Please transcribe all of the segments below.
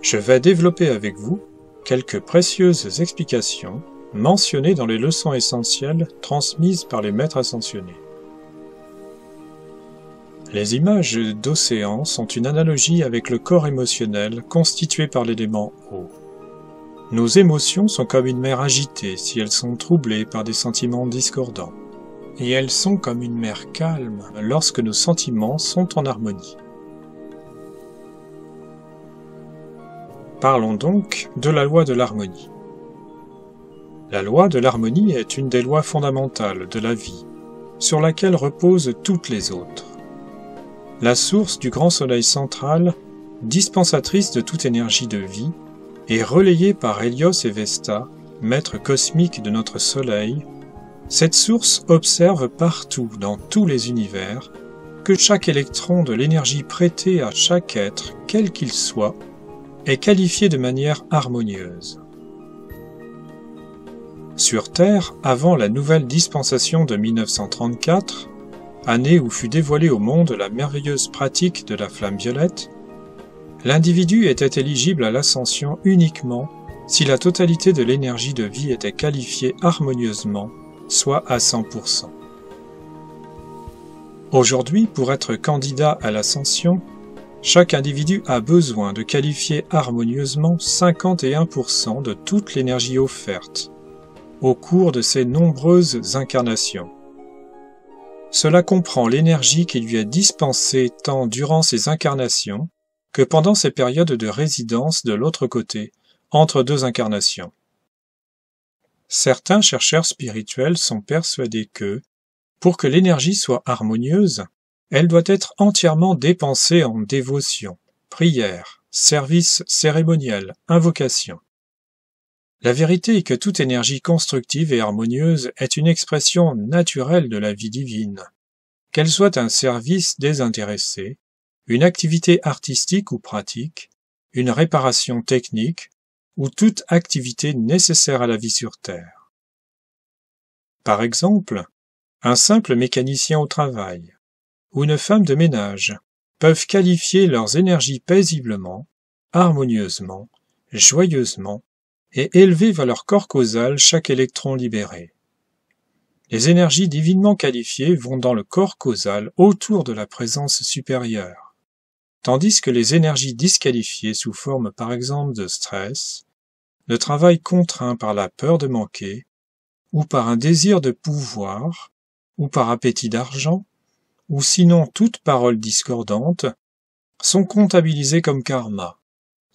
Je vais développer avec vous quelques précieuses explications mentionnées dans les leçons essentielles transmises par les maîtres ascensionnés. Les images d'océan sont une analogie avec le corps émotionnel constitué par l'élément eau. Nos émotions sont comme une mer agitée si elles sont troublées par des sentiments discordants, et elles sont comme une mer calme lorsque nos sentiments sont en harmonie. Parlons donc de la loi de l'harmonie. La loi de l'harmonie est une des lois fondamentales de la vie, sur laquelle reposent toutes les autres. La source du grand soleil central, dispensatrice de toute énergie de vie, est relayée par Hélios et Vesta, maîtres cosmiques de notre soleil. Cette source observe partout dans tous les univers que chaque électron de l'énergie prêtée à chaque être, quel qu'il soit, est qualifié de manière harmonieuse. Sur Terre, avant la nouvelle dispensation de 1934, année où fut dévoilée au monde la merveilleuse pratique de la flamme violette, l'individu était éligible à l'ascension uniquement si la totalité de l'énergie de vie était qualifiée harmonieusement, soit à 100%. Aujourd'hui, pour être candidat à l'ascension, chaque individu a besoin de qualifier harmonieusement 51% de toute l'énergie offerte au cours de ses nombreuses incarnations. Cela comprend l'énergie qui lui est dispensée tant durant ses incarnations que pendant ses périodes de résidence de l'autre côté, entre deux incarnations. Certains chercheurs spirituels sont persuadés que, pour que l'énergie soit harmonieuse, elle doit être entièrement dépensée en dévotion, prière, service cérémoniel, invocation. La vérité est que toute énergie constructive et harmonieuse est une expression naturelle de la vie divine, qu'elle soit un service désintéressé, une activité artistique ou pratique, une réparation technique, ou toute activité nécessaire à la vie sur Terre. Par exemple, un simple mécanicien au travail, ou une femme de ménage peuvent qualifier leurs énergies paisiblement, harmonieusement, joyeusement, et élever vers leur corps causal chaque électron libéré. Les énergies divinement qualifiées vont dans le corps causal autour de la présence supérieure, tandis que les énergies disqualifiées sous forme par exemple de stress, de travail contraint par la peur de manquer, ou par un désir de pouvoir, ou par appétit d'argent, ou sinon toute parole discordante, sont comptabilisées comme karma,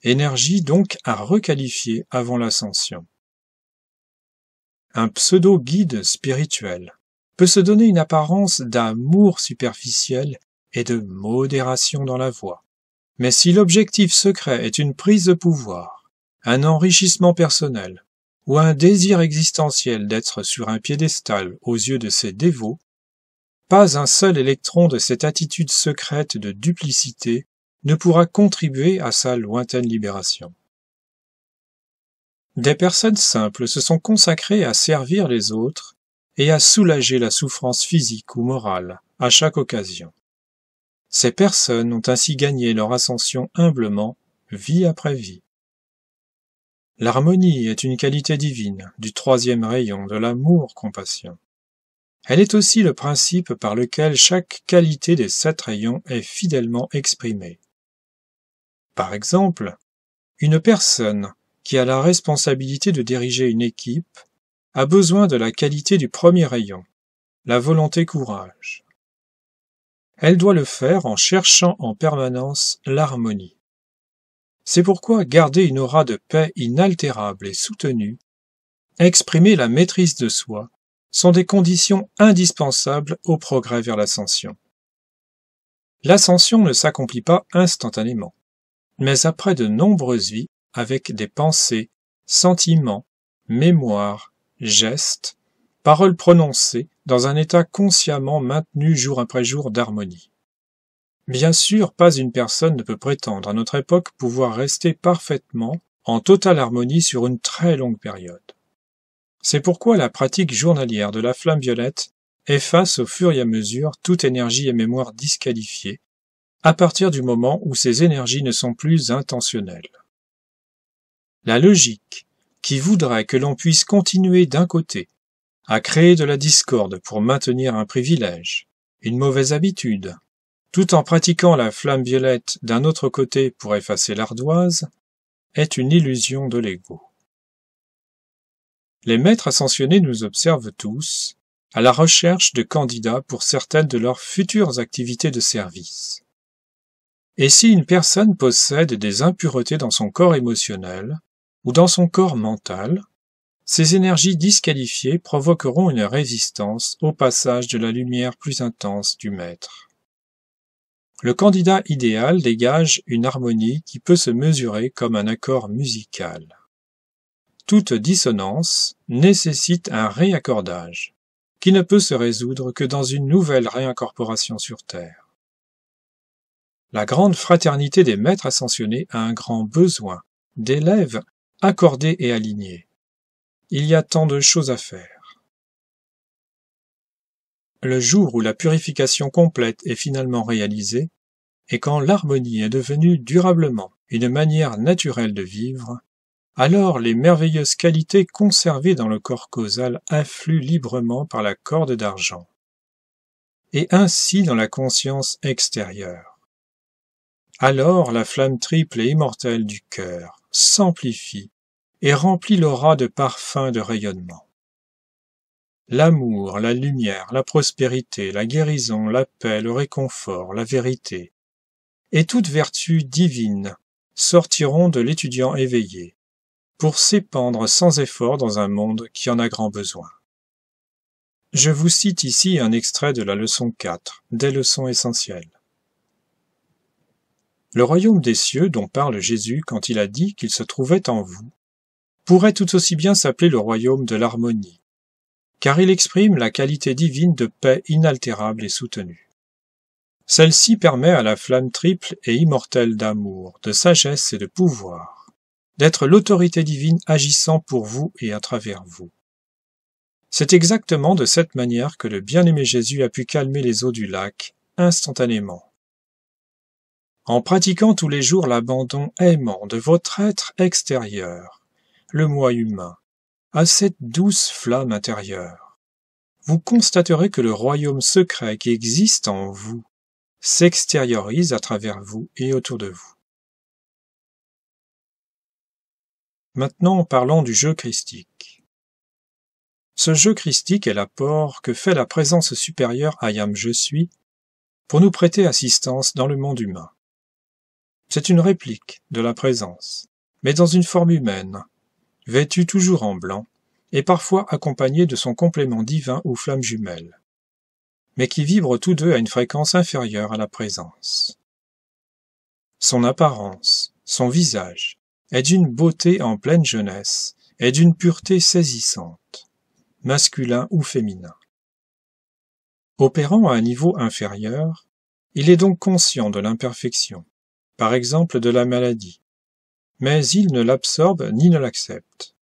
énergie donc à requalifier avant l'ascension. Un pseudo-guide spirituel peut se donner une apparence d'amour superficiel et de modération dans la voie. Mais si l'objectif secret est une prise de pouvoir, un enrichissement personnel, ou un désir existentiel d'être sur un piédestal aux yeux de ses dévots, pas un seul électron de cette attitude secrète de duplicité ne pourra contribuer à sa lointaine libération. Des personnes simples se sont consacrées à servir les autres et à soulager la souffrance physique ou morale à chaque occasion. Ces personnes ont ainsi gagné leur ascension humblement, vie après vie. L'harmonie est une qualité divine du troisième rayon de l'amour-compassion. Elle est aussi le principe par lequel chaque qualité des 7 rayons est fidèlement exprimée. Par exemple, une personne qui a la responsabilité de diriger une équipe a besoin de la qualité du premier rayon, la volonté-courage. Elle doit le faire en cherchant en permanence l'harmonie. C'est pourquoi garder une aura de paix inaltérable et soutenue, exprimer la maîtrise de soi, sont des conditions indispensables au progrès vers l'ascension. L'ascension ne s'accomplit pas instantanément, mais après de nombreuses vies avec des pensées, sentiments, mémoires, gestes, paroles prononcées dans un état consciemment maintenu jour après jour d'harmonie. Bien sûr, pas une personne ne peut prétendre à notre époque pouvoir rester parfaitement en totale harmonie sur une très longue période. C'est pourquoi la pratique journalière de la flamme violette efface au fur et à mesure toute énergie et mémoire disqualifiée, à partir du moment où ces énergies ne sont plus intentionnelles. La logique, qui voudrait que l'on puisse continuer d'un côté à créer de la discorde pour maintenir un privilège, une mauvaise habitude, tout en pratiquant la flamme violette d'un autre côté pour effacer l'ardoise, est une illusion de l'ego. Les maîtres ascensionnés nous observent tous, à la recherche de candidats pour certaines de leurs futures activités de service. Et si une personne possède des impuretés dans son corps émotionnel ou dans son corps mental, ces énergies disqualifiées provoqueront une résistance au passage de la lumière plus intense du maître. Le candidat idéal dégage une harmonie qui peut se mesurer comme un accord musical. Toute dissonance nécessite un réaccordage, qui ne peut se résoudre que dans une nouvelle réincorporation sur Terre. La grande fraternité des maîtres ascensionnés a un grand besoin d'élèves accordés et alignés. Il y a tant de choses à faire. Le jour où la purification complète est finalement réalisée, et quand l'harmonie est devenue durablement une manière naturelle de vivre, alors les merveilleuses qualités conservées dans le corps causal affluent librement par la corde d'argent, et ainsi dans la conscience extérieure. Alors la flamme triple et immortelle du cœur s'amplifie et remplit l'aura de parfums de rayonnement. L'amour, la lumière, la prospérité, la guérison, la paix, le réconfort, la vérité, et toute vertu divine sortiront de l'étudiant éveillé, pour s'épandre sans effort dans un monde qui en a grand besoin. Je vous cite ici un extrait de la leçon 4, des leçons essentielles. Le royaume des cieux dont parle Jésus quand il a dit qu'il se trouvait en vous, pourrait tout aussi bien s'appeler le royaume de l'harmonie, car il exprime la qualité divine de paix inaltérable et soutenue. Celle-ci permet à la flamme triple et immortelle d'amour, de sagesse et de pouvoir, d'être l'autorité divine agissant pour vous et à travers vous. C'est exactement de cette manière que le bien-aimé Jésus a pu calmer les eaux du lac instantanément. En pratiquant tous les jours l'abandon aimant de votre être extérieur, le moi humain, à cette douce flamme intérieure, vous constaterez que le royaume secret qui existe en vous s'extériorise à travers vous et autour de vous. Maintenant, parlons du jeu christique. Ce jeu christique est l'apport que fait la présence supérieure Ayam Je suis pour nous prêter assistance dans le monde humain. C'est une réplique de la présence, mais dans une forme humaine, vêtue toujours en blanc, et parfois accompagnée de son complément divin ou flamme jumelle, mais qui vibrent tous deux à une fréquence inférieure à la présence. Son apparence, son visage, est d'une beauté en pleine jeunesse et d'une pureté saisissante, masculin ou féminin. Opérant à un niveau inférieur, il est donc conscient de l'imperfection, par exemple de la maladie, mais il ne l'absorbe ni ne l'accepte.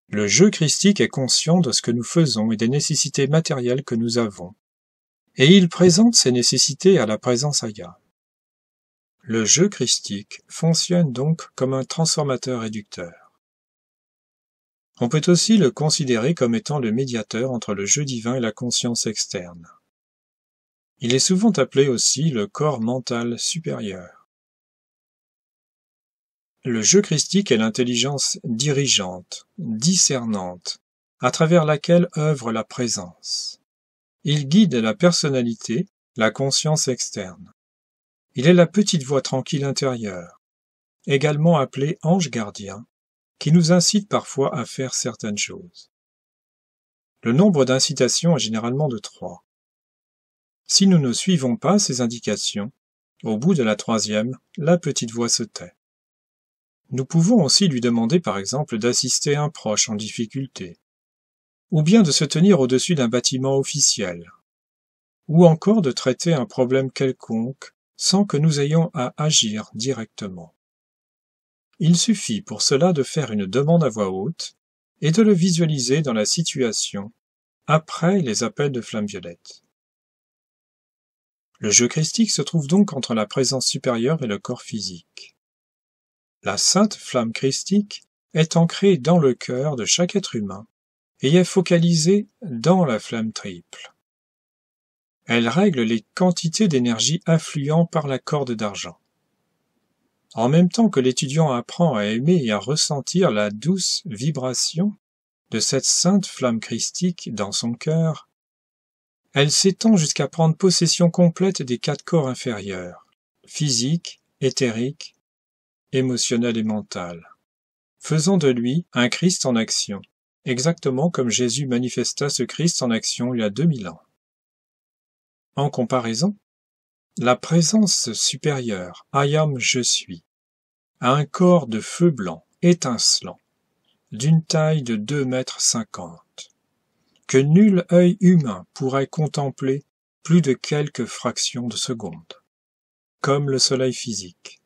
Le jeu christique est conscient de ce que nous faisons et des nécessités matérielles que nous avons, et il présente ces nécessités à la présence Ayam. Le jeu christique fonctionne donc comme un transformateur réducteur. On peut aussi le considérer comme étant le médiateur entre le jeu divin et la conscience externe. Il est souvent appelé aussi le corps mental supérieur. Le jeu christique est l'intelligence dirigeante, discernante, à travers laquelle œuvre la présence. Il guide la personnalité, la conscience externe. Il est la petite voix tranquille intérieure, également appelée ange gardien, qui nous incite parfois à faire certaines choses. Le nombre d'incitations est généralement de 3. Si nous ne suivons pas ces indications, au bout de la 3e, la petite voix se tait. Nous pouvons aussi lui demander par exemple d'assister un proche en difficulté, ou bien de se tenir au-dessus d'un bâtiment officiel, ou encore de traiter un problème quelconque sans que nous ayons à agir directement. Il suffit pour cela de faire une demande à voix haute et de le visualiser dans la situation après les appels de flamme violette. Le jeu christique se trouve donc entre la présence supérieure et le corps physique. La sainte flamme christique est ancrée dans le cœur de chaque être humain et est focalisée dans la flamme triple. Elle règle les quantités d'énergie affluant par la corde d'argent. En même temps que l'étudiant apprend à aimer et à ressentir la douce vibration de cette sainte flamme christique dans son cœur, elle s'étend jusqu'à prendre possession complète des 4 corps inférieurs, physique, éthérique, émotionnel et mental, faisant de lui un Christ en action, exactement comme Jésus manifesta ce Christ en action il y a 2000 ans. En comparaison, la présence supérieure, I am, je suis, a un corps de feu blanc, étincelant, d'une taille de 2,50 m, que nul œil humain pourrait contempler plus de quelques fractions de seconde, comme le soleil physique.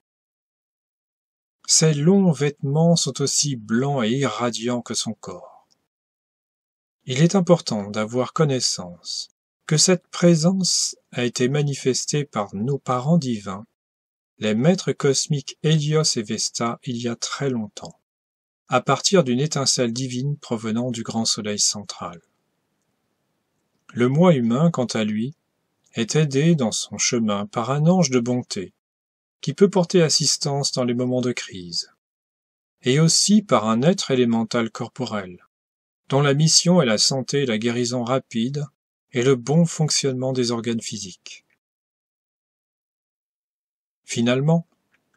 Ses longs vêtements sont aussi blancs et irradiants que son corps. Il est important d'avoir connaissance que cette présence a été manifestée par nos parents divins, les maîtres cosmiques Hélios et Vesta, il y a très longtemps, à partir d'une étincelle divine provenant du grand soleil central. Le moi humain, quant à lui, est aidé dans son chemin par un ange de bonté, qui peut porter assistance dans les moments de crise, et aussi par un être élémental corporel, dont la mission est la santé et la guérison rapide et le bon fonctionnement des organes physiques. Finalement,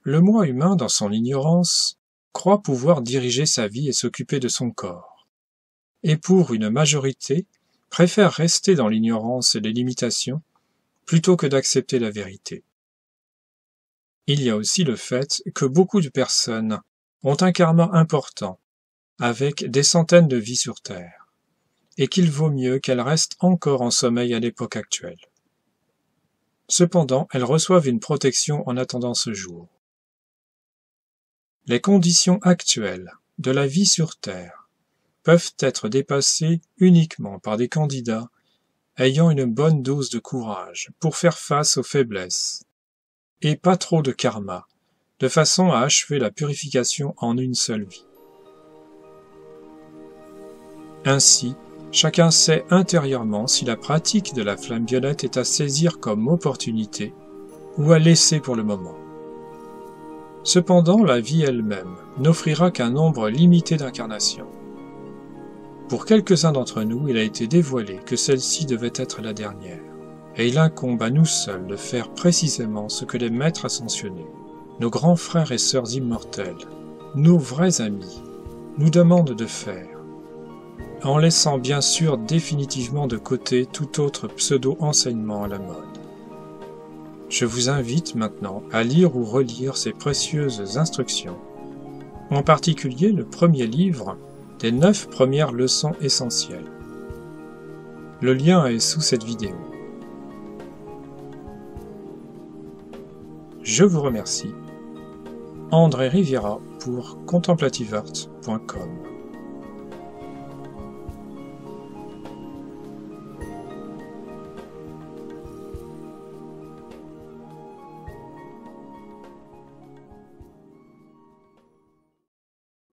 le moi humain, dans son ignorance, croit pouvoir diriger sa vie et s'occuper de son corps, et pour une majorité, préfère rester dans l'ignorance et les limitations plutôt que d'accepter la vérité. Il y a aussi le fait que beaucoup de personnes ont un karma important, avec des centaines de vies sur Terre, et qu'il vaut mieux qu'elles restent encore en sommeil à l'époque actuelle. Cependant, elles reçoivent une protection en attendant ce jour. Les conditions actuelles de la vie sur Terre peuvent être dépassées uniquement par des candidats ayant une bonne dose de courage pour faire face aux faiblesses, et pas trop de karma, de façon à achever la purification en une seule vie. Ainsi, chacun sait intérieurement si la pratique de la flamme violette est à saisir comme opportunité ou à laisser pour le moment. Cependant, la vie elle-même n'offrira qu'un nombre limité d'incarnations. Pour quelques-uns d'entre nous, il a été dévoilé que celle-ci devait être la dernière, et il incombe à nous seuls de faire précisément ce que les maîtres ascensionnés, nos grands frères et sœurs immortels, nos vrais amis, nous demandent de faire, en laissant bien sûr définitivement de côté tout autre pseudo-enseignement à la mode. Je vous invite maintenant à lire ou relire ces précieuses instructions, en particulier le premier livre des 9 premières leçons essentielles. Le lien est sous cette vidéo. Je vous remercie. André Riviera pour contemplativeart.com